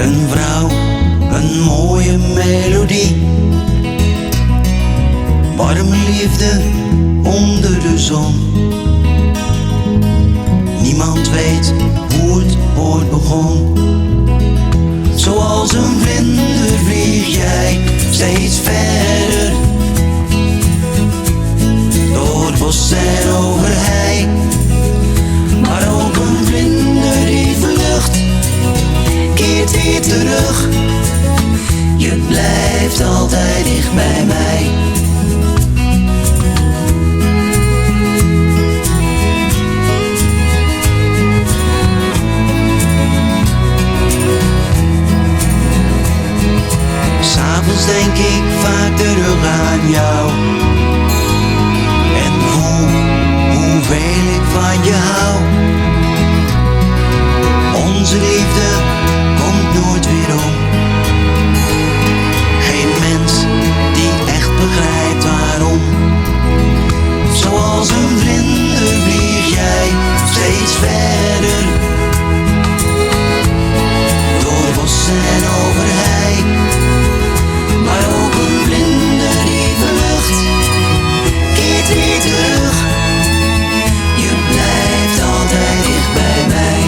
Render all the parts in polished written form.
Een vrouw, een mooie melodie. Warme liefde onder de zon. Niemand weet hoe het ooit begon. Zoals een vlinder vlieg jij steeds verder. Door bos en over hei. Maar ook een vlinder die vlucht, keert weer terug. Je blijft altijd dicht bij mij. S'avonds denk ik vaak terug aan jou en voel hoeveel ik van je hou. Onze liefde komt nooit weer om. Geen mens die echt begrijpt waarom. Zoals een vlinder vlieg jij steeds verder. Door bos en over hei. Maar ook een vlinder die vlucht, keert weer terug. Je blijft altijd dicht bij mij.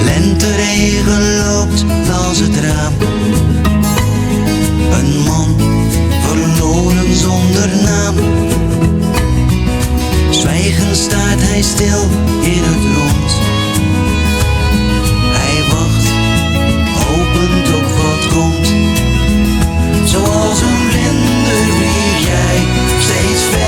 Lenteregen loopt langs het raam. Een man verloren zonder naam. Zwijgend staat hij stil in het rond. Hij wacht, hopend op wat komt. Zoals een vlinder vlieg jij steeds verder.